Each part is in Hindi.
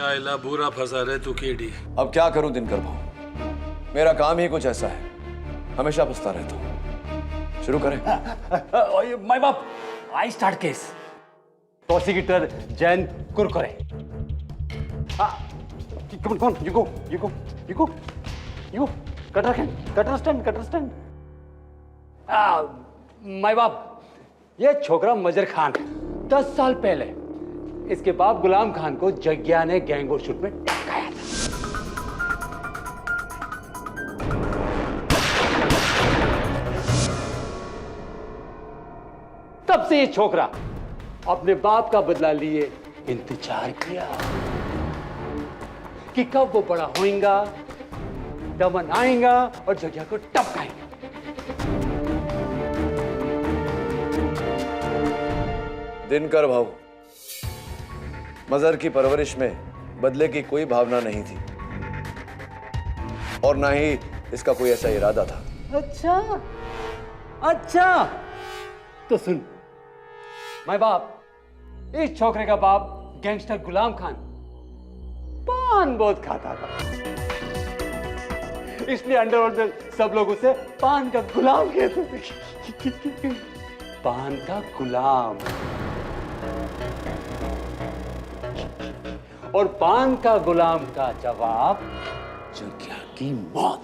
चाइला बुरा फंसा रहे तू केडी। अब क्या करूं दिनकर भाऊ, मेरा काम ही कुछ ऐसा है, हमेशा फंसता रहता हूं। शुरू करें? माय बाप, I start case. Prosecutor Jain Kurkure. कौन यू कटर स्टैंड। माय बाप, ये छोकरा मजर खान 10 साल पहले इसके बाप गुलाम खान को जग्या ने गैंगो शूट में टपकाया था। तब से ये छोकरा अपने बाप का बदला लिए इंतजार किया कि कब वो बड़ा होएगा, दमन आएगा और जग्या को टपकाएगा। दिनकर भाऊ, मजर की परवरिश में बदले की कोई भावना नहीं थी और ना ही इसका कोई ऐसा इरादा था। अच्छा तो सुन माय बाप, इस छोकरे का बाप गैंगस्टर गुलाम खान पान बहुत खाता था, इसलिए अंडरवर्ल्ड में सब लोग उसे पान का गुलाम कहते थे। पान का गुलाम। और पान का गुलाम का जवाब जग्या की मौत।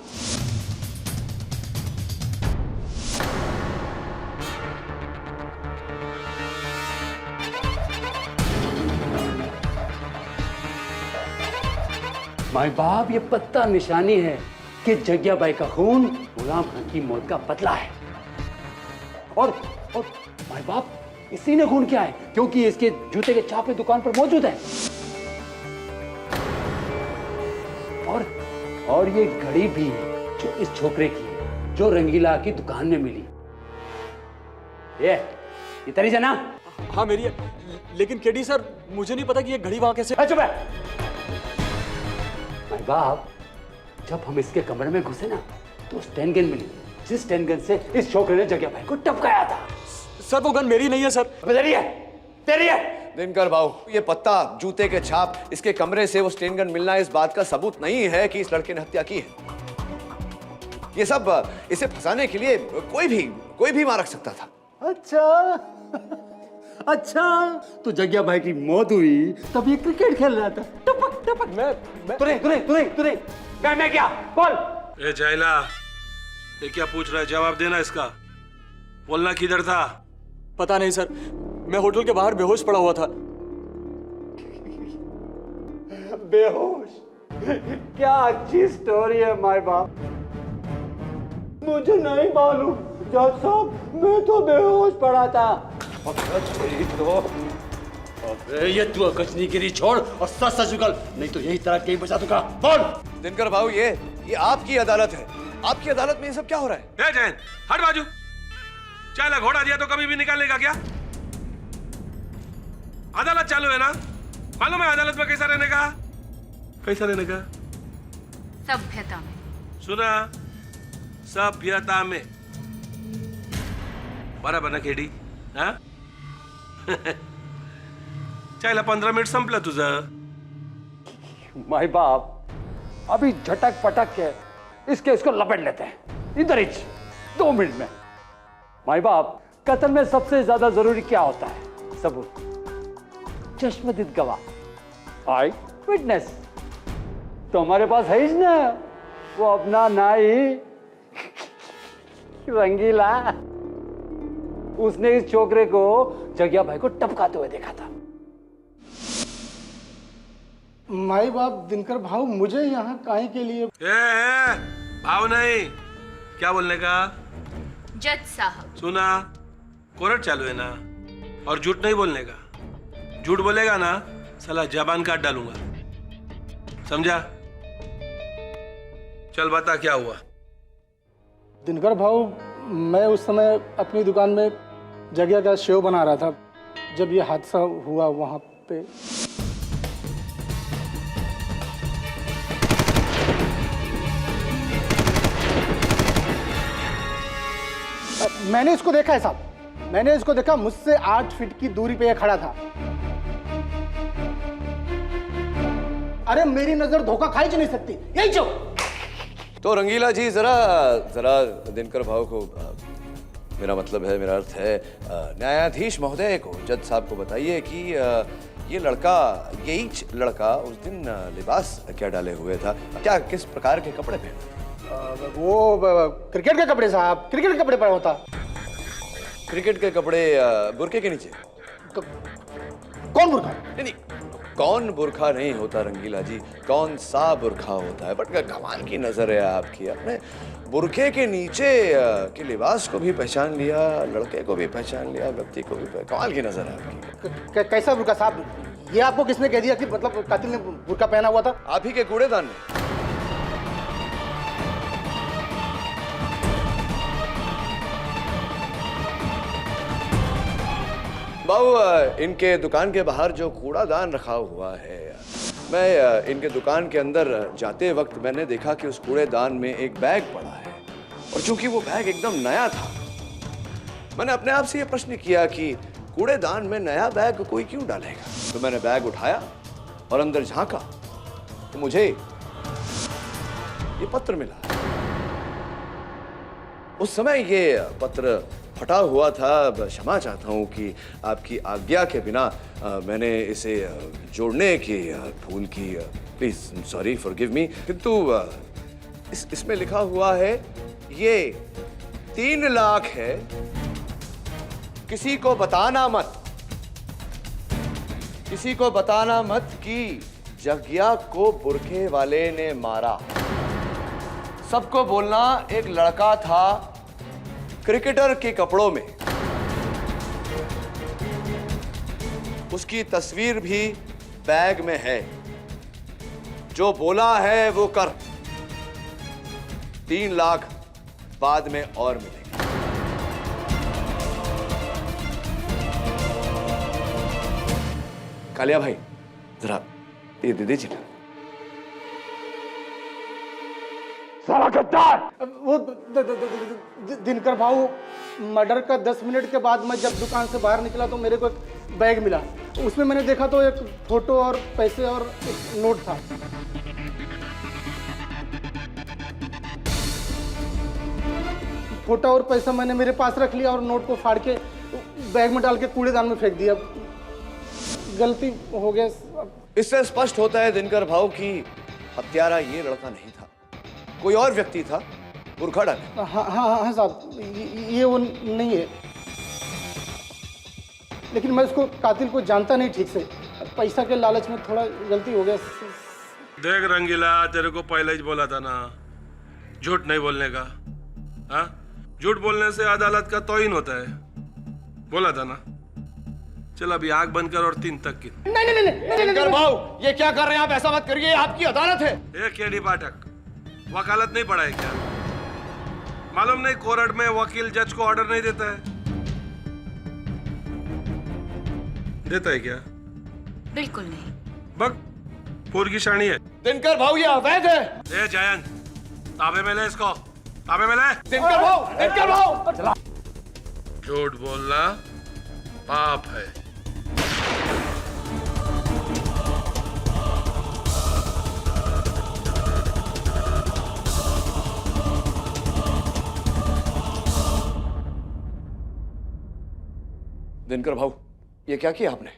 माय बाप, ये पत्ता निशानी है कि जग्या बाई का खून गुलाम खान की मौत का बदला है। और माय बाप, इसी ने खून किया है क्योंकि इसके जूते के छापे दुकान पर मौजूद है। और ये घड़ी भी जो इस छोकरे की है, जो रंगीला की दुकान में मिली। ये तेरी है ना? हाँ मेरी है, लेकिन केडी सर, मुझे नहीं पता कि ये घड़ी वहां कैसे। चुप है। भाई बाप, जब हम इसके कमरे में घुसे ना तो स्टेन गन मिली, जिस स्टेन गन से इस छोकरे ने जग्या भाई को टपकाया था। सर वो गन मेरी नहीं है सर। तेरी है। दिनकर भाऊ, ये पत्ता, जूते के छाप, इसके कमरे से वो स्टेन गन मिलना इस बात का सबूत नहीं है कि इस लड़के ने हत्या की है। ये सब इसे फंसाने के लिए कोई भी मार रख सकता था। अच्छा तो जग्या भाई की मौत हुई तब ये क्रिकेट खेल रहा था। टपक। तूने मैं क्या बोल? ए चाइला, ये क्या पूछ रहा है? जवाब देना इसका। बोलना किधर था? पता नहीं सर, मैं होटल के बाहर बेहोश पड़ा हुआ था। बेहोश? क्या अच्छी स्टोरी है माय बाप। मुझे नहीं मालूम जज साहब, मैं तो बेहोश पड़ा था। अबे ये तू कचनीगिरी छोड़ और सच उगल, नहीं तो यही तरह कहीं बचा दूंगा। बोल। दिनकर भाऊ, ये आपकी अदालत है, आपकी अदालत में ये सब क्या हो रहा है? जैन, हट बाजू। चाइला घोड़ा दिया तो कभी भी निकालेगा क्या? अदालत चालू है ना, मालूम है अदालत में कैसा रहने का? सभ्यता में। सुना? सभ्यता में। बराबर ना केडी? हाँ? चाइला 15 मिनिट संपलं तुझं। माय बाप, अभी झटक पटक के इसको लपेट लेते हैं इधर ही 2 मिनट में। माय बाप, कत्ल में सबसे ज्यादा जरूरी क्या होता है? सबूत, चश्मदीद गवाह, आई विटनेस। तो हमारे पास है ही ना वो अपना नाई रंगीला। उसने इस छोकरे को जग्या भाई को टपकाते हुए देखा था। माई बाप, दिनकर भाऊ, मुझे यहाँ काहे के लिए? भाव नहीं, क्या बोलने का? जज साहब। सुना? कोर्ट चालू है ना, और झूठ नहीं बोलने का। झूठ बोलेगा ना साला जबान काट डालूंगा, समझा? चल बता क्या हुआ? दिनकर भाऊ, मैं उस समय अपनी दुकान में जग्या का शेव बना रहा था जब ये हादसा हुआ वहां पे। मैंने इसको देखा है साहब, मैंने इसको देखा। मुझसे 8 फीट की दूरी पे ये खड़ा था। अरे मेरी नजर धोखा खाई जी नहीं सकती, यही जो। तो रंगीला जी जरा जरा दिनकर भाव को मेरा मतलब है, मेरा अर्थ है न्यायाधीश महोदय को, जज साहब को बताइए कि ये लड़का, यही लड़का उस दिन लिबास क्या डाले हुए था, क्या किस प्रकार के कपड़े पहने? वो क्रिकेट के कपड़े साहब, क्रिकेट के कपड़े पहना होता। क्रिकेट के कपड़े बुरके के नीचे? कौन बुरखा? नहीं, कौन बुरखा नहीं होता रंगीला जी, कौन सा बुरखा होता है। बट कमाल की नजर है आपकी, अपने बुरखे के नीचे के लिबास को भी पहचान लिया, लड़के को भी पहचान लिया, व्यक्ति को भी कमाल की नजर है आपकी। कैसा बुरखा साहब? ये आपको किसने कह दिया कि मतलब कातिल ने बुरखा पहना हुआ था? आप ही के कूड़ेदान में। बाबू, इनके दुकान के बाहर जो कूड़ादान रखा हुआ है, मैं इनके दुकान के अंदर जाते वक्त मैंने देखा कि उस कूड़ेदान में एक बैग पड़ा है, और चूंकि वो बैग एकदम नया था, मैंने अपने आप से ये प्रश्न किया कि कूड़ेदान में नया बैग कोई क्यों डालेगा। तो मैंने बैग उठाया और अंदर झांका तो मुझे ये पत्र मिला। उस समय ये पत्र फटा हुआ था। क्षमा चाहता हूं कि आपकी आज्ञा के बिना मैंने इसे जोड़ने की भूल की, प्लीज सॉरी फॉरगिव मी। किंतु इसमें लिखा हुआ है ये 3 लाख है, किसी को बताना मत, किसी को बताना मत कि जग्या को बुरखे वाले ने मारा। सबको बोलना एक लड़का था क्रिकेटर के कपड़ों में, उसकी तस्वीर भी बैग में है, जो बोला है वो कर। 3 लाख बाद में और मिलेगा। कालिया भाई, जरा ये दे दीजिए ना। साला गद्दार! वो दिनकर भाऊ, मर्डर का 10 मिनट के बाद मैं जब दुकान से बाहर निकला तो मेरे को एक बैग मिला। उसमें मैंने देखा तो एक फोटो और पैसे और एक नोट था। फोटो और पैसा मैंने मेरे पास रख लिया और नोट को फाड़ के बैग में डाल के कूड़ेदान में फेंक दिया। गलती हो गया। इससे स्पष्ट होता है दिनकर भाऊ कि हत्यारा ये लड़का नहीं था, कोई और व्यक्ति था बुरखा डाले। हाँ हाँ हाँ साहब, ये वो नहीं है, लेकिन मैं उसको कातिल को जानता नहीं ठीक से, पैसा के लालच में थोड़ा गलती हो गया। देख रंगीला, तेरे को पहले ही बोला था ना झूठ नहीं बोलने का। हाँ, झूठ बोलने से अदालत का तौहीन होता है, बोला था ना। चल अभी आंख बंद कर और 3 तक की। नहीं भाऊ, ये क्या कर रहे हैं आप? ऐसा मत करिए, आपकी अदालत है। एक केडी पाठक, वकालत नहीं पढ़ा है क्या? मालूम नहीं कोर्ट में वकील जज को ऑर्डर नहीं देता है? देता है क्या? बिल्कुल नहीं। बक पूर की शानी है। दिनकर भाऊ, ये अवैध है। ए जयंत, ताबे में ले इसको, ताबे में ले। दिनकर भाऊ, दिनकर भाऊ, झूठ बोलना पाप है। दिनकर भाऊ, ये क्या किया आपने?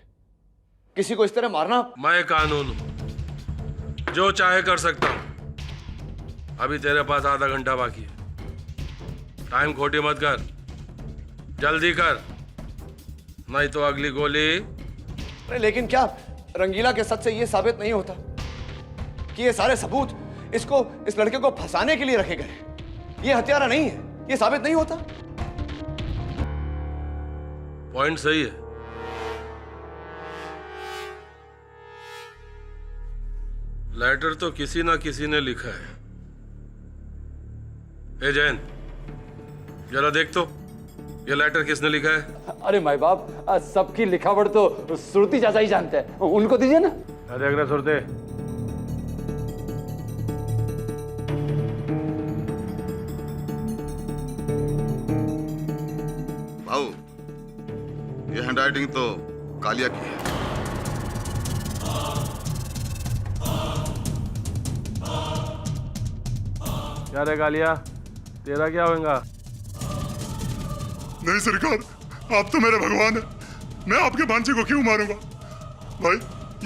किसी को इस तरह मारना? मैं कानून हूं, जो चाहे कर सकता हूं। अभी तेरे पास आधा घंटा बाकी है, टाइम खोटी मत कर, जल्दी कर, नहीं तो अगली गोली। अरे लेकिन क्या रंगीला के सच से ये साबित नहीं होता कि ये सारे सबूत इस लड़के को फंसाने के लिए रखे गए? ये हत्यारा नहीं है, ये साबित नहीं होता? पॉइंट सही है। लेटर तो किसी ना किसी ने लिखा है। ए जैन, जरा देख तो ये लेटर किसने लिखा है? अरे माई बाप, सबकी लिखावट तो श्रुति चाचा ही जानते हैं, उनको दीजिए ना। देख रहे सुरते, भाऊ, ये हैंडराइटिंग तो कालिया की है। क्या रे कालिया, तेरा क्या होगा? नहीं सरकार, आप तो मेरे भगवान हैं। मैं आपके भांजे को क्यों मारूंगा? भाई,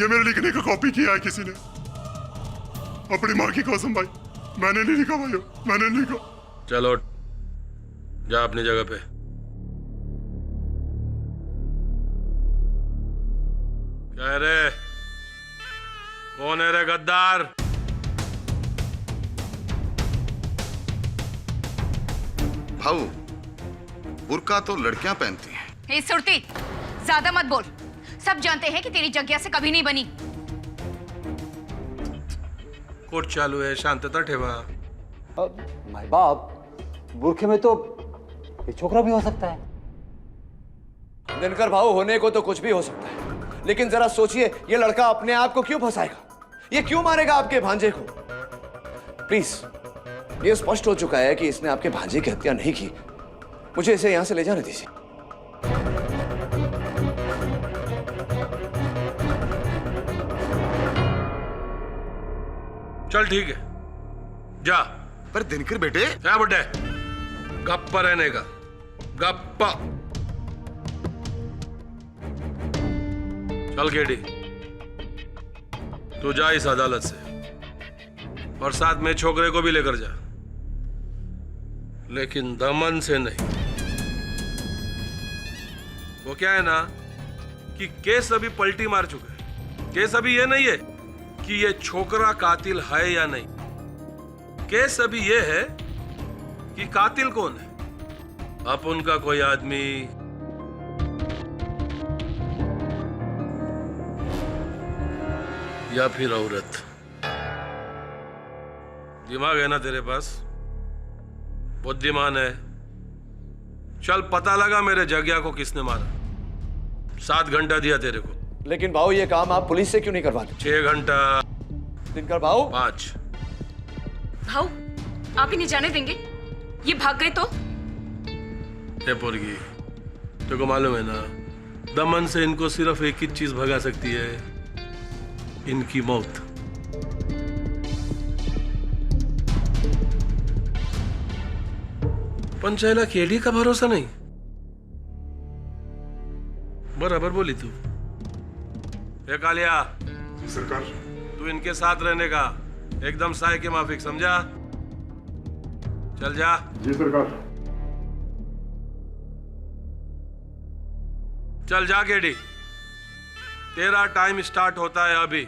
ये मेरे लिखने का कॉपी किया है किसी ने। अपनी माँ की कसम भाई, मैंने नहीं लिखा भाई, मैंने नहीं लिखा। चलो जा अपनी जगह पे। क्या रे, कौन है रे गद्दार? भाऊ, बुर्का तो लड़कियां पहनती हैं। हे सुरती, ज्यादा मत बोल। सब जानते हैं कि तेरी जग्या से कभी नहीं बनी। कोर्ट चालू है, शांतता ठेवा। माई बाप, बुरखे में तो एक छोकरा भी हो सकता है। दिनकर भाऊ, होने को तो कुछ भी हो सकता है, लेकिन जरा सोचिए, ये लड़का अपने आप को क्यों फंसाएगा? ये क्यों मारेगा आपके भांजे को? प्लीज, ये स्पष्ट हो चुका है कि इसने आपके भांजे की हत्या नहीं की। मुझे इसे यहां से ले जाने दीजिए। चल ठीक है, जा। पर दिनकर बेटे, क्या बुड्ढे, गप्पा रहने का, गप्पा। चल केडी, तू जा इस अदालत से, और साथ में छोकरे को भी लेकर जा, लेकिन दमन से नहीं। वो क्या है ना कि केस अभी पलटी मार चुका है। केस अभी ये नहीं है कि ये छोकरा कातिल है या नहीं। केस अभी ये है कि कातिल कौन है। अब उनका कोई आदमी या फिर औरत। दिमाग है ना तेरे पास, बुद्धिमान है। चल पता लगा मेरे जग्या को किसने मारा। 7 घंटा दिया तेरे को। लेकिन भाऊ, ये काम आप पुलिस से क्यों नहीं करवाते? 6 घंटा। दिनकर भाऊ, 5। भाऊ, आप इन्हें जाने देंगे? ये भाग गए तो? हे पोरगी, तेरे को मालूम है ना, दमन से इनको सिर्फ एक ही चीज भगा सकती है, इनकी मौत। पंचायला केडी का भरोसा नहीं। बराबर बोली तू। ये कालिया, सरकार, तू इनके साथ रहने का एकदम साय के माफिक, समझा? चल जा। जी सरकार। चल जा केडी, तेरा टाइम स्टार्ट होता है अभी।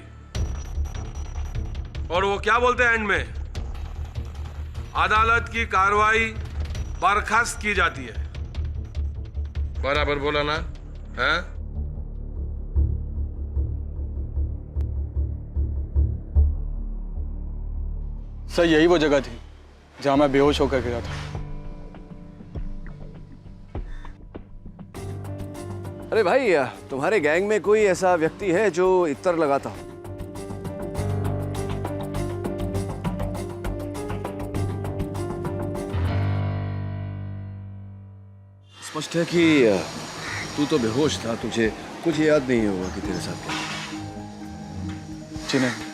और वो क्या बोलते हैं एंड में? अदालत की कार्रवाई बर्खास्त की जाती है। बराबर बोला ना? है? सर, यही वो जगह थी जहां मैं बेहोश होकर गिरा था। अरे भाई, तुम्हारे गैंग में कोई ऐसा व्यक्ति है जो इत्र लगाता हो? स्पष्ट है कि तू तो बेहोश था, तुझे कुछ याद नहीं होगा कि तेरे साथ क्या। जी नहीं।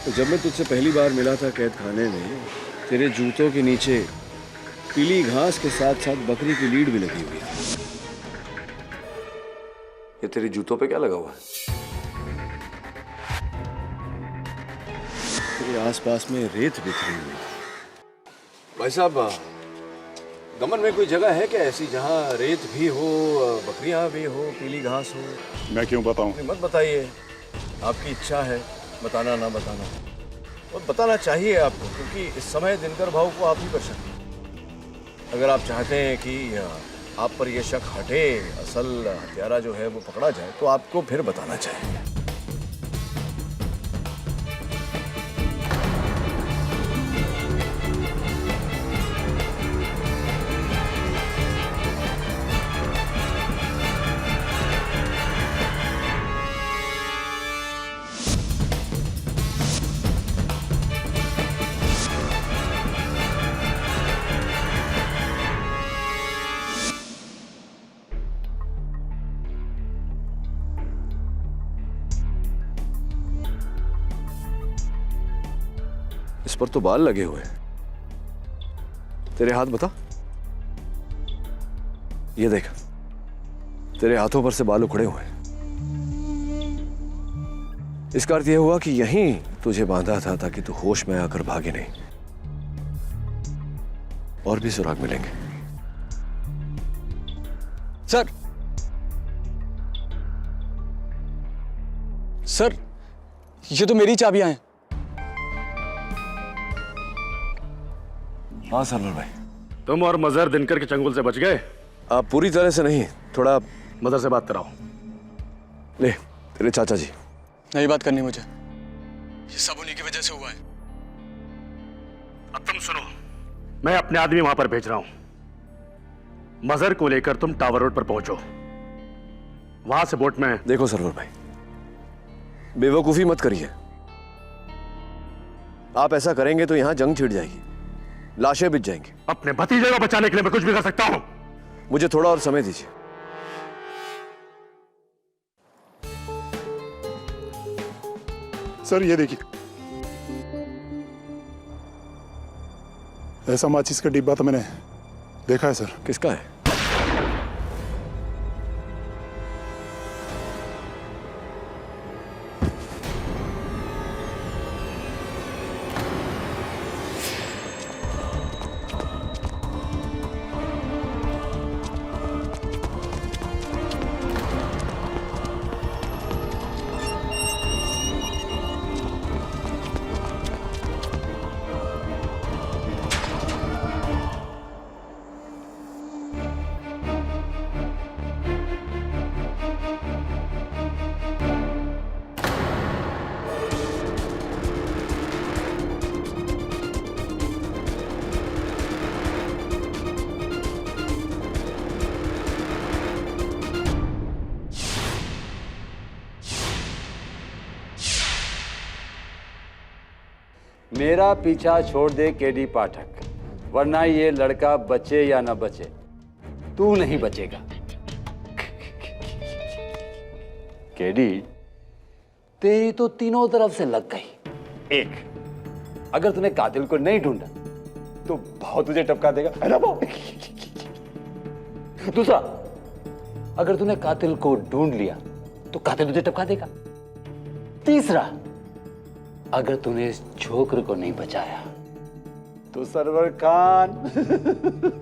तो जब मैं तुझसे पहली बार मिला था कैद खाने में, तेरे जूतों के नीचे पीली घास के साथ साथ बकरी की लीड भी लगी हुई है। ये तेरे जूतों पे क्या लगा हुआ है? तेरे आसपास में रेत बिखरी हुई है। भाई साहब, दमन में कोई जगह है क्या ऐसी जहाँ रेत भी हो, बकरियां भी हो, पीली घास हो? मैं क्यों बताऊं? मत बताइए, आपकी इच्छा है, बताना ना बताना, और बताना चाहिए आपको, क्योंकि इस समय दिनकर भाऊ को आप ही पर शक है। अगर आप चाहते हैं कि आप पर यह शक हटे, असल हत्यारा जो है वो पकड़ा जाए, तो आपको फिर बताना चाहिए। इस पर तो बाल लगे हुए हैं। तेरे हाथ बता। ये देख, तेरे हाथों पर से बाल उखड़े हुए हैं। इसका अर्थ यह हुआ कि यहीं तुझे बांधा था ताकि तू होश में आकर भागे नहीं। और भी सुराग मिलेंगे। सर सर, ये तो मेरी चाबियां हैं। हाँ सरवर भाई। तुम और मजहर दिनकर के चंगुल से बच गए। आप पूरी तरह से नहीं, थोड़ा। मदर से बात कराओ। ले, तेरे चाचा जी। नहीं बात करनी मुझे, ये सब उन्हीं की वजह से हुआ है। अब तुम सुनो, मैं अपने आदमी वहां पर भेज रहा हूं। मजहर को लेकर तुम टावर रोड पर पहुंचो। वहां से बोट में। देखो सरवर भाई, बेवकूफी मत करिए। आप ऐसा करेंगे तो यहां जंग छिड़ जाएगी, लाशें बिछ जाएंगी। अपने भतीजे को बचाने के लिए मैं कुछ भी कर सकता हूं। मुझे थोड़ा और समय दीजिए। सर ये देखिए, ऐसा माचिस का डिब्बा तो मैंने देखा है सर। किसका है? मेरा पीछा छोड़ दे केडी पाठक, वरना ये लड़का बचे या ना बचे, तू नहीं बचेगा। केडी, तेरी तो तीनों तरफ से लग गई। एक, अगर तूने कातिल को नहीं ढूंढा तो भाव तुझे टपका देगा, है ना भाव? दूसरा, अगर तूने कातिल को ढूंढ लिया तो कातिल तुझे टपका देगा। तीसरा, अगर तूने इस छोकर को नहीं बचाया तो सरवर खान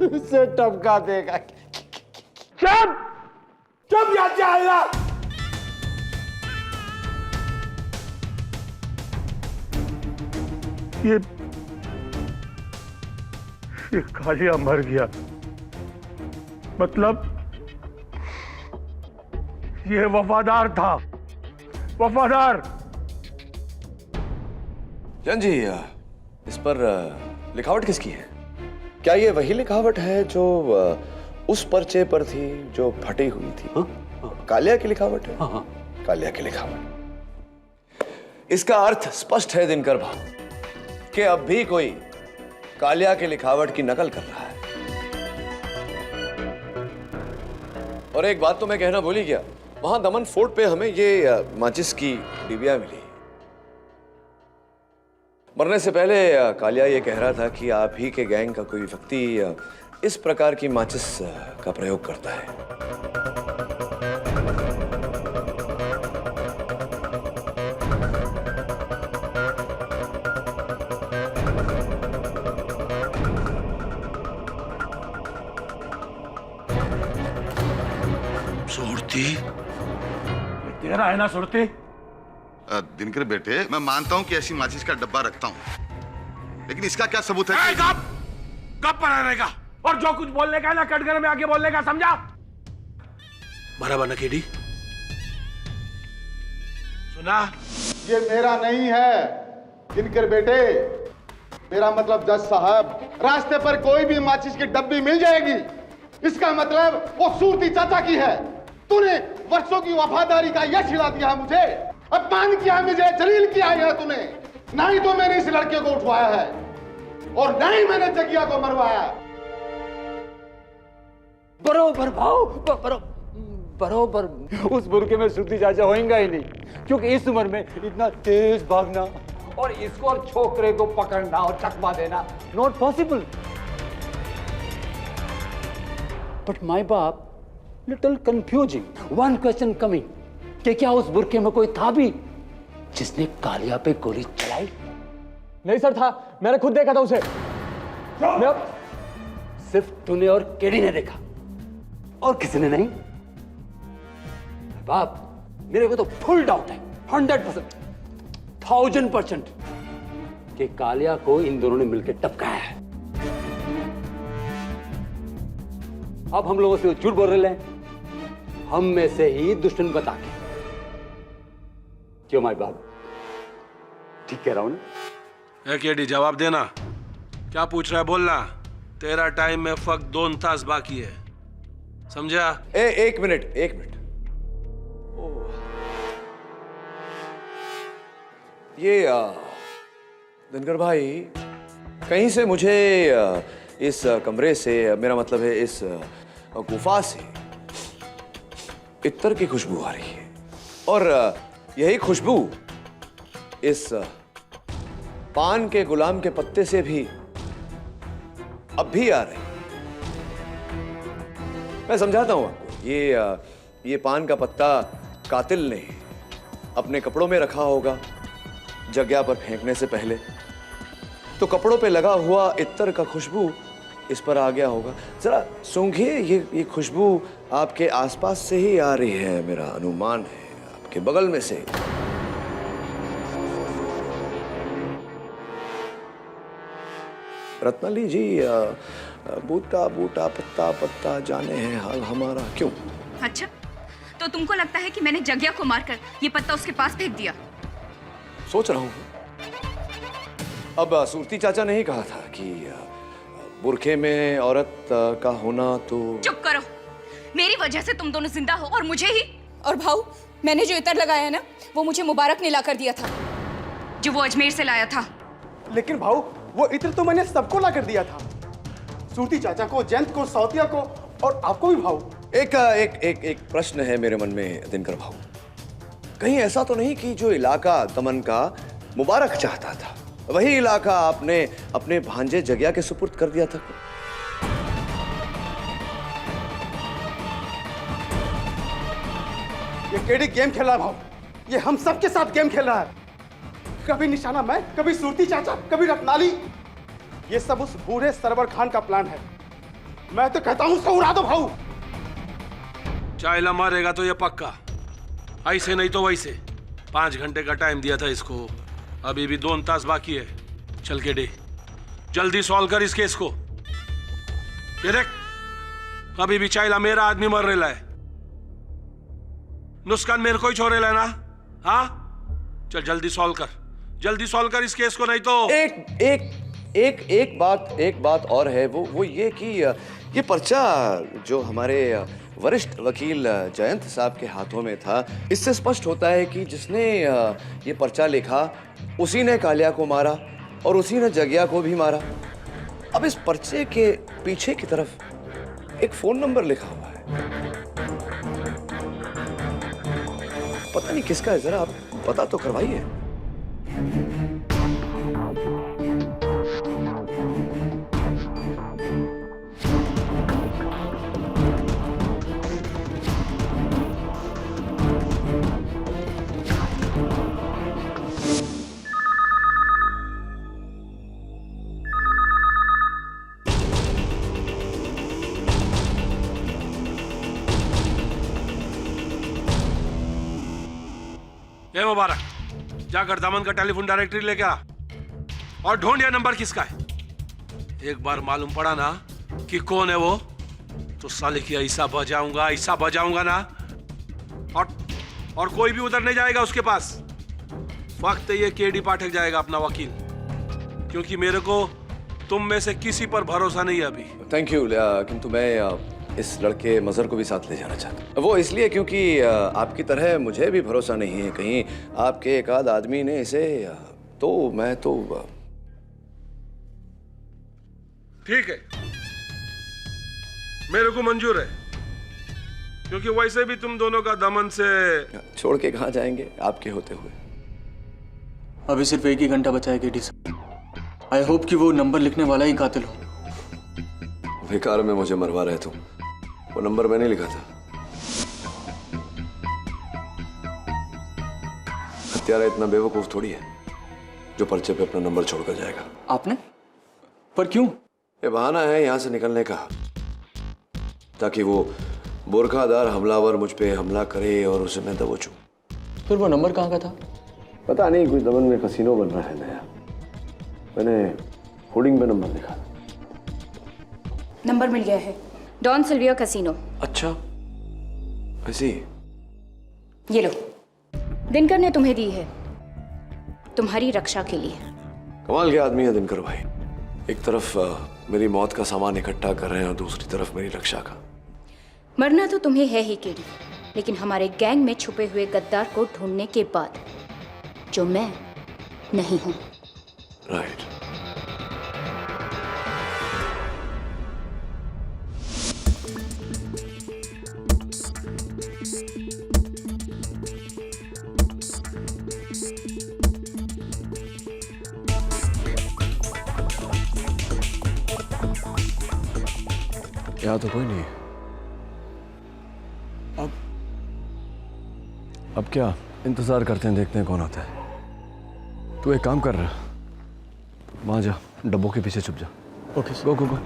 उसे टपका देगा। चुप चुप या जाएगा। ये कालिया मर गया, मतलब ये वफादार था, वफादार। जन जी, इस पर लिखावट किसकी है? क्या ये वही लिखावट है जो उस पर्चे पर थी जो फटी हुई थी? कालिया की लिखावट है? कालिया की लिखावट। इसका अर्थ स्पष्ट है दिनकर भाऊ कि अब भी कोई कालिया की लिखावट की नकल कर रहा है। और एक बात तो मैं कहना भूल ही गया, वहां दमन फोर्ट पे हमें ये माचिस की डिबिया मिली। मरने से पहले कालिया ये कह रहा था कि आप ही के गैंग का कोई व्यक्ति इस प्रकार की माचिस का प्रयोग करता है। सुरती, तेरा है ना सुरती? दिनकर बेटे, मैं मानता हूं कि ऐसी माचिस का डब्बा रखता हूं, लेकिन इसका क्या सबूत है कि... कब पर रहेगा? और जो कुछ बोलने का है ना कटघरे में आके बोलने का, समझा? बराबर न केडी, सुना? ये मेरा नहीं है दिनकर बेटे, मेरा मतलब जज साहब, रास्ते पर कोई भी माचिस की डब्बी मिल जाएगी, इसका मतलब वो सूरती चाचा की है। तूने वर्षों की वफादारी का यह छिड़ा दिया है मुझे, अपमान किया है मुझे, जलील किया है तूने। ना ही तो मैंने इस लड़के को उठवाया है और ना ही मैंने जगिया को मरवाया। बरोबर भाव, बरोबर उस बुरके में सुरती चाचा होएगा ही नहीं, क्योंकि इस उम्र में इतना तेज भागना और इसको और छोकरे को पकड़ना और चकमा देना नॉट पॉसिबल। बट माय बाप little confusing. One question coming कि क्या उस बुरके में कोई था भी जिसने कालिया पे गोली चलाई? नहीं सर था, मैंने खुद देखा था उसे। मैं सिर्फ तूने और केडी ने देखा और किसी ने नहीं? बाप, मेरे को तो फुल डाउट है, 100%, 1000% कि कालिया को इन दोनों ने मिलकर टपकाया है। अब हम लोगों से झूठ बोल रहे हैं, हम में से ही दुश्मन बता के। क्यों माय बाप, ठीक कह रहा हूं ना? केडी जवाब देना, क्या पूछ रहा है बोलना। तेरा टाइम में फक 2 तास बाकी है, समझा? एक मिनट। ये दिनकर भाई, कहीं से मुझे इस कमरे से, मेरा मतलब है इस गुफा से इत्तर की खुशबू आ रही है, और यही खुशबू इस पान के गुलाम के पत्ते से भी अब भी आ रही है। मैं समझाता हूं आपको। ये पान का पत्ता कातिल ने अपने कपड़ों में रखा होगा जगह पर फेंकने से पहले, तो कपड़ों पे लगा हुआ इत्तर का खुशबू इस पर आ गया होगा। जरा सूंघिए, ये खुशबू आपके आसपास से ही आ रही है, मेरा अनुमान है, आपके बगल में से। रत्नाली जी, बूटा बूटा पत्ता पत्ता जाने हैं हाल हमारा, क्यों? अच्छा, तो तुमको लगता है कि मैंने जग्या को मारकर ये पत्ता उसके पास फेंक दिया? सोच रहा हूं। अब सूरती चाचा ने ही कहा था कि बुरखे में औरत का होना तो। चुप करो, मेरी वजह से तुम दोनों जिंदा हो और मुझे ही। और भाऊ, मैंने जो इत्र लगाया है ना, वो मुझे मुबारक ने ला कर दिया था, जो वो अजमेर से लाया था। लेकिन भाऊ, वो इत्र तो मैंने सबको ला कर दिया था, सूरती चाचा को, जयंत को, सौतिया को और आपको भी भाऊ। एक प्रश्न है मेरे मन में दिनकर भाऊ, कहीं ऐसा तो नहीं कि जो इलाका दमन का मुबारक चाहता था, वही इलाका आपने अपने भांजे जग्या के सुपुर्द कर दिया था? ये केडी गेम खेल रहा है भाऊ, ये हम सबके साथ गेम खेल रहा है। कभी निशाना मैं, कभी सूरती चाचा, कभी रत्नाली। ये सब उस बूढ़े सरवर खान का प्लान है। मैं तो कहता हूं उसको उड़ा दो भाऊ। चाइला मारेगा तो ये पक्का, ऐसे नहीं तो वैसे। 5 घंटे का टाइम दिया था इसको, अभी भी 2 तास बाकी है। चल के डे, जल्दी सॉल्व कर इस केस को। ये देख, अभी भी चाइला मेरा आदमी मर रहा है, नुस्कान मेरे को ही छोड़ रहा है ना? हाँ, चल जल्दी सॉल्व कर इस केस को, नहीं तो। एक बात और है, वो ये कि ये पर्चा जो हमारे वरिष्ठ वकील जयंत साहब के हाथों में था, इससे स्पष्ट होता है कि जिसने ये पर्चा लिखा उसी ने कालिया को मारा और उसी ने जग्या को भी मारा। अब इस पर्चे के पीछे की तरफ एक फोन नंबर लिखा हुआ है, पता नहीं किसका है, जरा आप पता तो करवाइए। ये मुबारक, जाकर दमन का टेलीफोन डायरेक्टरी लेके आ और ढूंढ, ये नंबर किसका है। एक बार मालूम पड़ा ना कि कौन है वो, तो साले की ऐसा बजाऊंगा ना, और कोई भी उधर नहीं जाएगा उसके पास। वक्त ये केडी पाठक जाएगा अपना वकील, क्योंकि मेरे को तुम में से किसी पर भरोसा नहीं है अभी। थैंक यू, किंतु मैं इस लड़के मजहर को भी साथ ले जाना चाहता हूँ। वो इसलिए क्योंकि आपकी तरह मुझे भी भरोसा नहीं है कहीं आपके एक आध आदमी ने इसे, तो मैं तो। ठीक है, मेरे को मंजूर है, क्योंकि वैसे भी तुम दोनों का दमन से छोड़ के कहाँ जाएंगे आपके होते हुए। अभी सिर्फ 1 ही घंटा बचा है केडी साहब। आई होप कि वो नंबर लिखने वाला ही कातिल हो। बेकार में मुझे मरवा रहे तुम। वो नंबर मैंने लिखा था। हत्यारा इतना बेवकूफ थोड़ी है जो पर्चे पे अपना नंबर छोड़कर जाएगा। आपने? पर क्यों? ये बहाना है यहां से निकलने का, ताकि वो बुर्खादार हमलावर मुझ पे हमला करे और उसे मैं दबोचूं। फिर वो नंबर कहाँ का था? पता नहीं, कुछ दमन में कसीनो बन रहा है नया, मैंने होर्डिंग पे नंबर लिखा। नंबर मिल गया है, डॉन सिल्विया कैसीनो। अच्छा, ऐसी? ये लो, दिनकर ने तुम्हें दी है, तुम्हारी रक्षा के लिए। कमाल के आदमी है दिनकर भाई। एक तरफ मेरी मौत का सामान इकट्ठा कर रहे हैं और दूसरी तरफ मेरी रक्षा का। मरना तो तुम्हें है ही केडी, लेकिन हमारे गैंग में छुपे हुए गद्दार को ढूंढने के बाद, जो मैं नहीं हूं। राइट। यहाँ तो कोई नहीं है। अब क्या इंतजार करते हैं, देखते हैं कौन आता है। तू एक काम कर रहा, वहां जा, डब्बों के पीछे छुप जा। ओके, गो गो गो।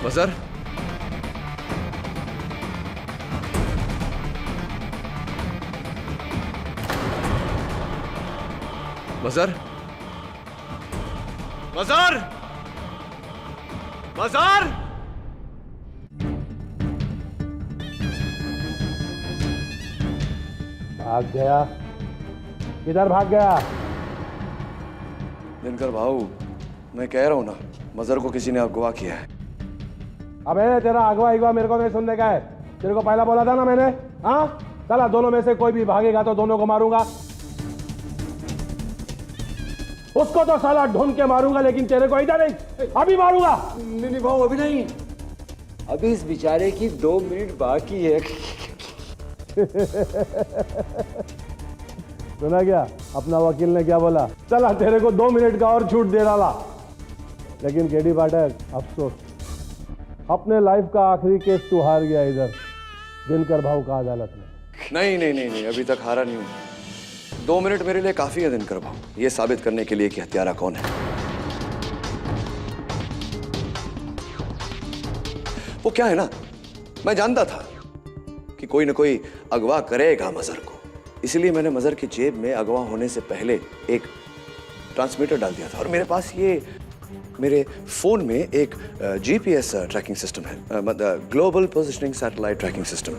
मजर, मजर, मजर, मजर। भाग गया? किधर भाग गया? दिनकर भाऊ, मैं कह रहा हूं ना, मजर को किसी ने अगवा किया है। अबे तेरा अगवा मेरे को नहीं सुनने का है। तेरे को पहला बोला था ना मैंने। हाँ, चला, दोनों में से कोई भी भागेगा तो दोनों को मारूंगा। उसको तो साला ढूंढ के मारूंगा, लेकिन तेरे को इधर नहीं, अभी मारूंगा। नहीं भाऊ, अभी नहीं, अभी इस बेचारे की 2 मिनट बाकी है। सुना क्या अपना वकील ने क्या बोला? चला, तेरे को 2 मिनट का और छूट दे डाला। लेकिन केडी पाठक, अफसोस, अपने लाइफ का आखिरी केस तू हार गया इधर दिनकर भाऊ का अदालत में। नहीं नहीं नहीं नहीं, अभी तक हारा नहीं हूं। 2 मिनट मेरे लिए काफी है दिनकर भाऊ, ये साबित करने के लिए कि हत्यारा कौन है। वो क्या है ना, मैं जानता था कि कोई ना कोई अगवा करेगा मजर को, इसलिए मैंने मजर की जेब में अगवा होने से पहले एक ट्रांसमीटर डाल दिया था। और मेरे पास ये मेरे फोन में एक जीपीएस ट्रैकिंग सिस्टम है, global positioning satellite tracking system.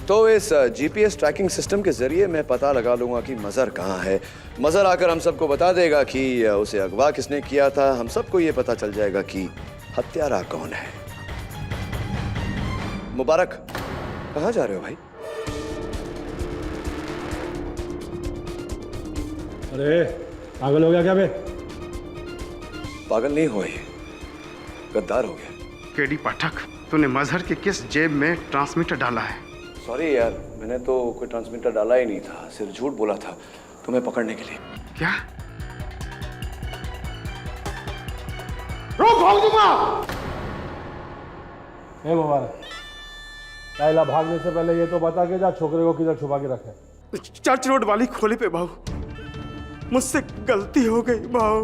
तो इस जीपीएस ट्रैकिंग सिस्टम के जरिए मैं पता लगा लूंगा कि मजर कहाँ है। मजर आकर हम सबको बता देगा कि उसे अगवा किसने किया था। हम सबको ये पता चल जाएगा कि हत्यारा कौन है। मुबारक, कहाँ जा रहे हो भाई? अरे पागल हो गया क्या बे? पागल नहीं हुआ, ये गद्दार हो गया। केडी पाठक, तूने मजहर के किस जेब में ट्रांसमीटर डाला है? सॉरी यार, मैंने तो कोई ट्रांसमीटर डाला ही नहीं था, सिर्फ झूठ बोला था तुम्हें पकड़ने के लिए। क्या? रोक, भाग दूंगा। हे मुबारक, पहला भागने से पहले ये तो बता के जा छोकरे को किधर छुपा के रखे। चर्च रोड वाली खोली पे भाऊ, मुझसे गलती हो गई भाऊ।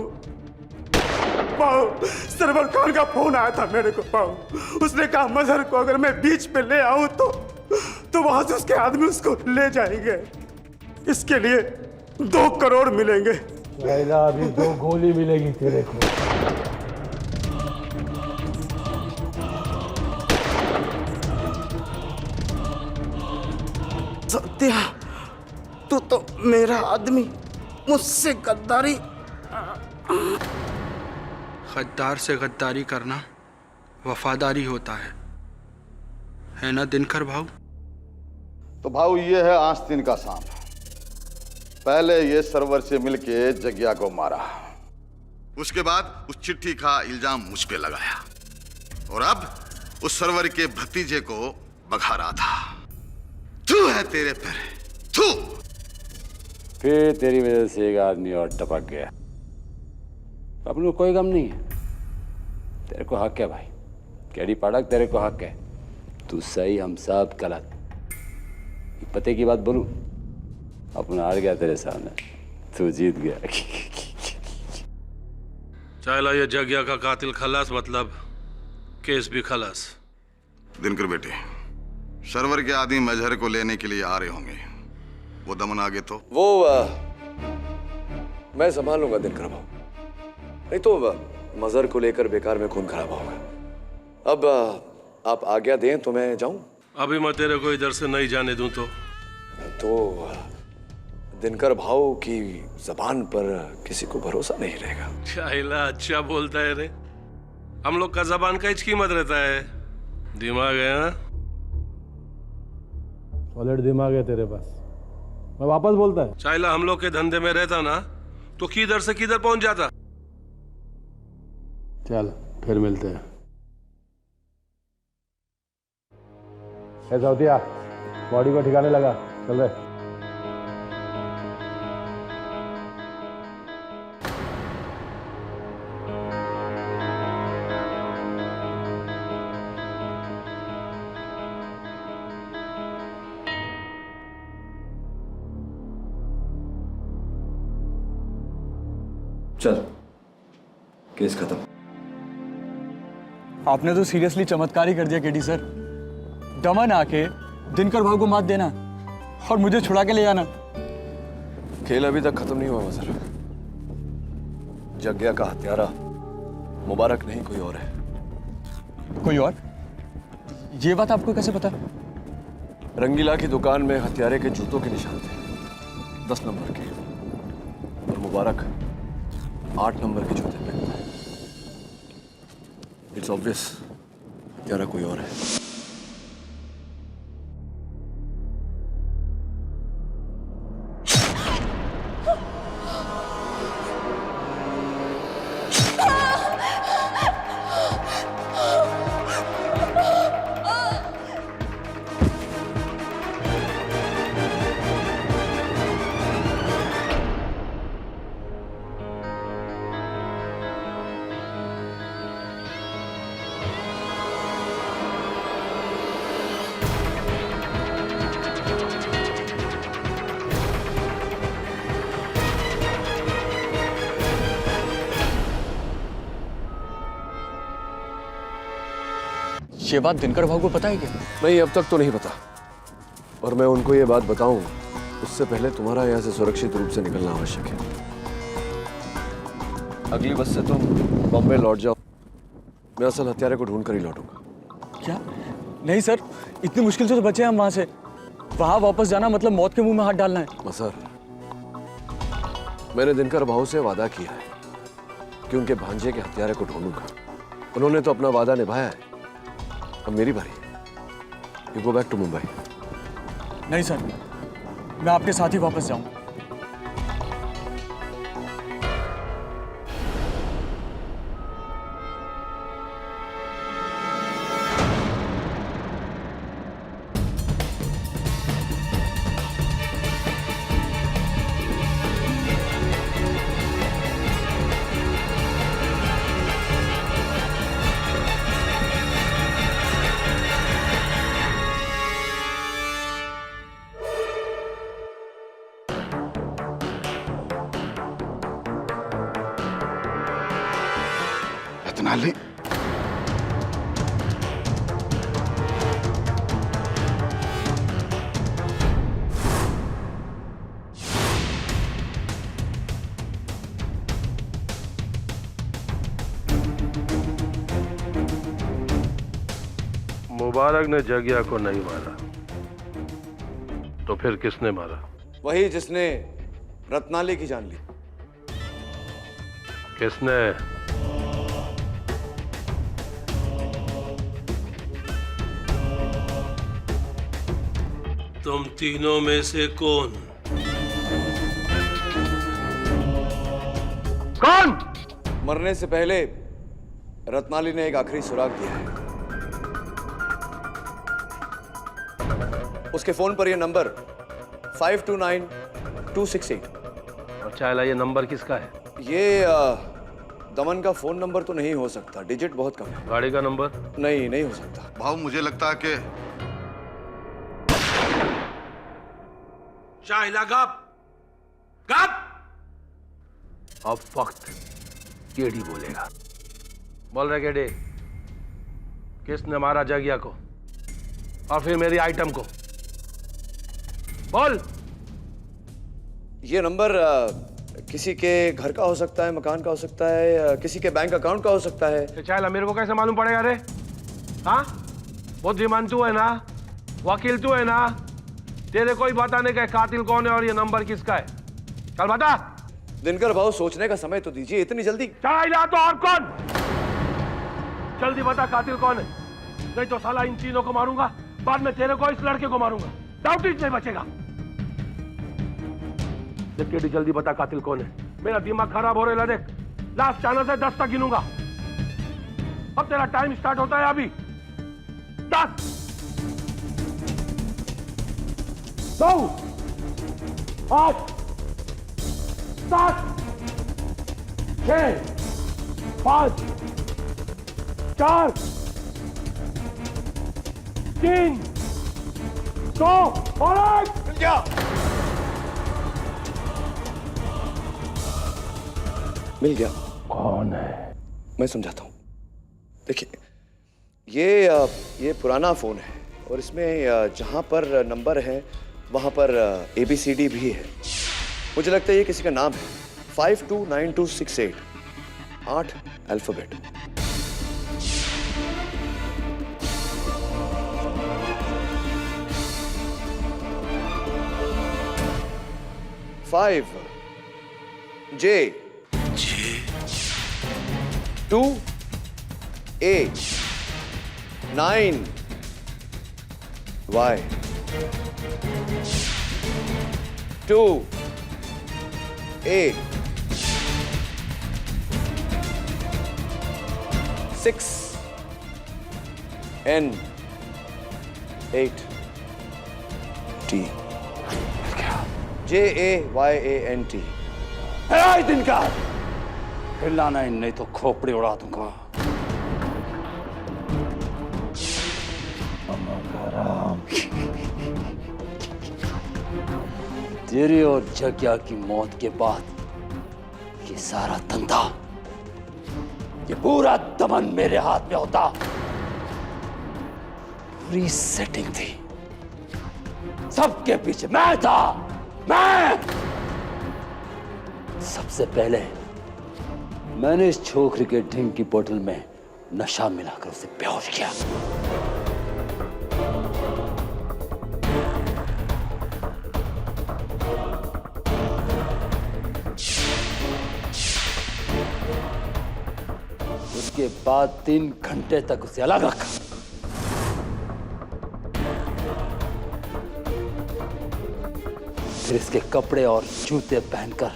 बाबू, सरवर खान का फोन आया था मेरे को बाबू। उसने कहा मजहर को अगर मैं बीच पे ले आऊं तो वहां से उसके आदमी उसको ले जाएंगे। इसके लिए 2 करोड़ मिलेंगे। अभी 2 गोली मिलेगी तेरे को। सत्या, तू तो मेरा आदमी, मुझसे गद्दारी। गद्दार से गद्दारी करना वफादारी होता है ना दिनकर भाऊ? तो भाऊ ये है आस्तीन का सांप। पहले ये सरवर से मिलके जग्या को मारा, उसके बाद उस चिट्ठी का इल्जाम मुझ पे लगाया और अब उस सरवर के भतीजे को भगा रहा था। तू है तेरे पर, तू। फिर तेरी वजह से एक आदमी और टपक गया। अपन को कोई गम नहीं है, तेरे को हक है भाई। केडी पाठक, तेरे को हक है। तू सही, हम सब गलत। पते की बात बोलूं, अपन हार गया तेरे सामने, तू जीत गया। चाइला ये जग्या का कातिल खलास, मतलब केस भी खलास। दिनकर बेटे, सरवर के आदमी मजहर को लेने के लिए आ रहे होंगे। वो दमन आगे तो वो मैं संभाल लूंगा दिनकर भाऊ, नहीं तो मजहर को लेकर बेकार में खून खराब होगा। अब आप आज्ञा दें तो मैं जाऊं? अभी मैं तेरे को इधर से नहीं जाने दूं तो दिनकर भाऊ की जबान पर किसी को भरोसा नहीं रहेगा। चाइला अच्छा बोलता है रे। हम लोग का जबान का कीमत रहता है, दिमाग है ना? सॉलिड दिमाग है तेरे पास। मैं वापस बोलता है, चाइला हम लोग के धंधे में रहता ना तो किधर से किधर पहुंच जाता। चल फिर मिलते हैं। ऐसा होतिया, बॉडी को ठिकाने लगा, चल रहे। चल, केस खत्म। आपने तो सीरियसली चमत्कार ही कर दिया केडी सर। दमन आके दिनकर भाऊ को मात देना और मुझे छुड़ा के ले जाना। खेल अभी तक खत्म नहीं हुआ मजहर। जग्या का हत्यारा मुबारक नहीं, कोई और है। कोई और? ये बात आपको कैसे पता? रंगीला की दुकान में हत्यारे के जूतों के निशान थे, 10 नंबर के, और मुबारक 8 नंबर के जूते पहनता है। इट्स ऑब्वियस हत्यारा कोई और है। ये बात दिनकर भाऊ को पता है क्या? नहीं, अब तक तो नहीं पता। और मैं उनको ये बात बताऊं उससे पहले तुम्हारा यहाँ से सुरक्षित रूप से निकलना आवश्यक है। अगली बस से तुम बॉम्बे लौट जाओ, मैं असल हत्यारे को ढूंढ कर ही लौटूंगा। क्या? नहीं सर, इतनी मुश्किल से तो बचे हम वहां से। वहां वापस जाना मतलब मौत के मुंह में हाथ डालना है। मसर, मैंने दिनकर भाऊ से वादा किया है कि उनके भांजे के हत्यारे को ढूंढूंगा। उन्होंने तो अपना वादा निभाया है, अब मेरी बारी। You go back to Mumbai. नहीं सर, मैं आपके साथ ही वापस जाऊं। रत्नाली मुबारक ने जगिया को नहीं मारा तो फिर किसने मारा? वही जिसने रत्नाली की जान ली। किसने? तुम तीनों में से कौन? कौन? मरने से पहले रत्नाली ने एक आखिरी सुराग दिया है। उसके फोन पर यह नंबर 529268। अच्छा ये नंबर किसका है? ये दमन का फोन नंबर तो नहीं हो सकता, डिजिट बहुत कम है। गाड़ी का नंबर? नहीं हो सकता। भाव मुझे लगता है कि शाहिला गप अब वक्त केडी बोलेगा। बोल रहे केडी, किसने मारा जगिया को और फिर मेरी आइटम को? बोल। ये नंबर किसी के घर का हो सकता है, मकान का हो सकता है, किसी के बैंक अकाउंट का हो सकता है। चाइला मेरे को कैसे मालूम पड़ेगा रे? हाँ, बुद्धिमान तू है ना, वकील तू है ना, तेरे कोई बताने का कातिल कौन है और ये नंबर किसका है? चल बता। दिनकर भाऊ सोचने का समय तो दीजिए, इतनी जल्दी। चाइला तो और कौन? जल्दी बता कातिल कौन है, नहीं तो साला इन तीनों को मारूंगा, बाद में तेरे को इस लड़के को मारूंगा, डाउट ही नहीं बचेगा। देख केडी जल्दी बता कातिल कौन है, मेरा दिमाग खराब हो रहा है। देख लास्ट चांदा से 10 तक गिनूंगा। अब तेरा टाइम स्टार्ट होता है अभी। 10 9 8 7 6 5 4 3 2 और 1। मिल गया। मिल गया। कौन है? मैं समझाता हूँ। देखिए ये पुराना फोन है और इसमें जहाँ पर नंबर है वहाँ पर ABCD भी है। मुझे लगता है ये किसी का नाम है। 529268 8 alphabet. Five J 2 A 9 Y 2 A 6 N 8 T JAYANT। Dinkar हिलाना ही नहीं तो खोपड़ी उड़ा दूंगा। तेरी और जगिया की मौत के बाद ये सारा धंधा, ये पूरा दमन मेरे हाथ में होता। पूरी सेटिंग थी, सबके पीछे मैं था। मैं सबसे पहले मैंने इस छोकरी के ड्रिंक की बोतल में नशा मिलाकर उसे बेहोश किया। उसके बाद 3 घंटे तक उसे अलग रखा। फिर इसके कपड़े और जूते पहनकर,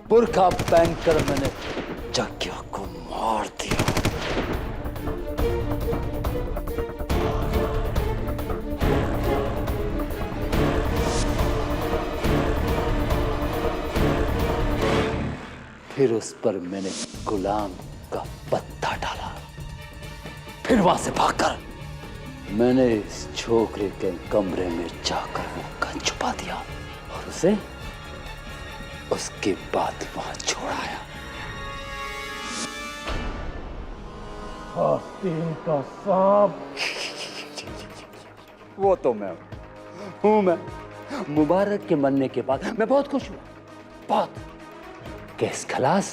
बुर्का पहनकर मैंने जगिया को मार दिया। फिर उस पर मैंने गुलाम का पत्ता डाला। फिर वहां से भागकर मैंने इस छोकरे के कमरे में जाकर वो गन छुपा दिया और उसे उसके बाद वहां छोड़ाया। आस्तीन का सांप। वो तो मैं हूं मैं। मुबारक के मरने के बाद मैं बहुत खुश हुआ, बहुत। केस खलास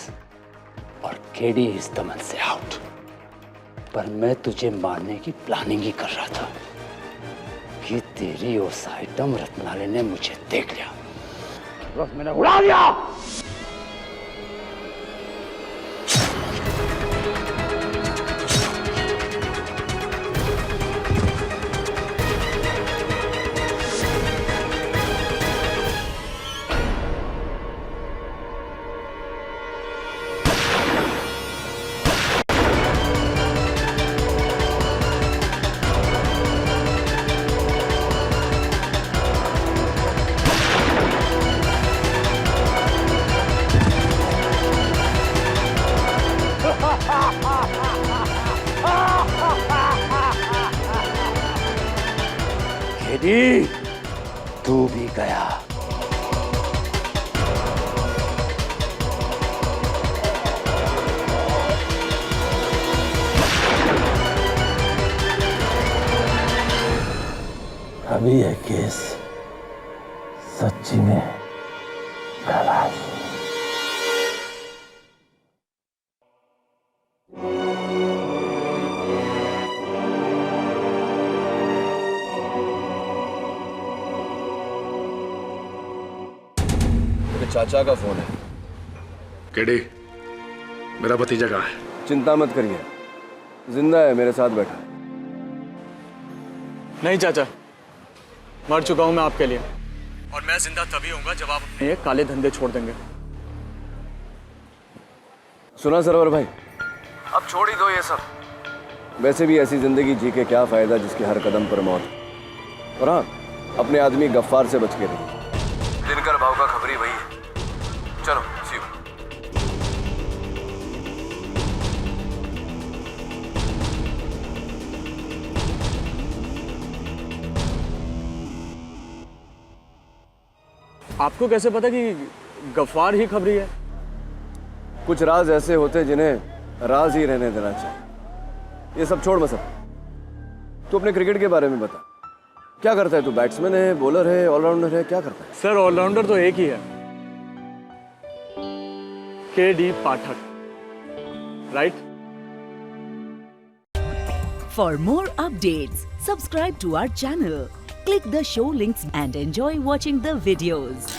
और केडी इस दमन से आउट। पर मैं तुझे मारने की प्लानिंग ही कर रहा था कि तेरी उस आइटम रत्नाले ने मुझे देख लिया, बस मैंने उड़ा दिया। केडी, तू भी गया। अभी यह केस सच्ची में खलास। चाचा का फोन है। केडी, मेरा भतीजा कहाँ है? चिंता मत करिए, जिंदा है, मेरे साथ बैठा है। नहीं चाचा, मर चुका हूं मैं आपके लिए, और मैं जिंदा तभी होऊंगा जब आप अपने ये काले धंधे छोड़ देंगे। सुना सरवर भाई, अब छोड़ ही दो ये सब। वैसे भी ऐसी जिंदगी जी के क्या फायदा जिसके हर कदम पर मौत। और हाँ, अपने आदमी गफ्फार से बच के रहिए। दिनकर भाव का खबरी वही है। चलो, सी यू। आपको कैसे पता कि गफ्फार ही खबरी है? कुछ राज ऐसे होते जिन्हें राज ही रहने देना चाहिए। ये सब छोड़ मसद, तू अपने क्रिकेट के बारे में बता। क्या करता है तू? बैट्समैन है, बॉलर है, ऑलराउंडर है, क्या करता है? सर, ऑलराउंडर तो एक ही है, KD Pathak, right? For more updates, subscribe to our channel, click the show links and enjoy watching the videos.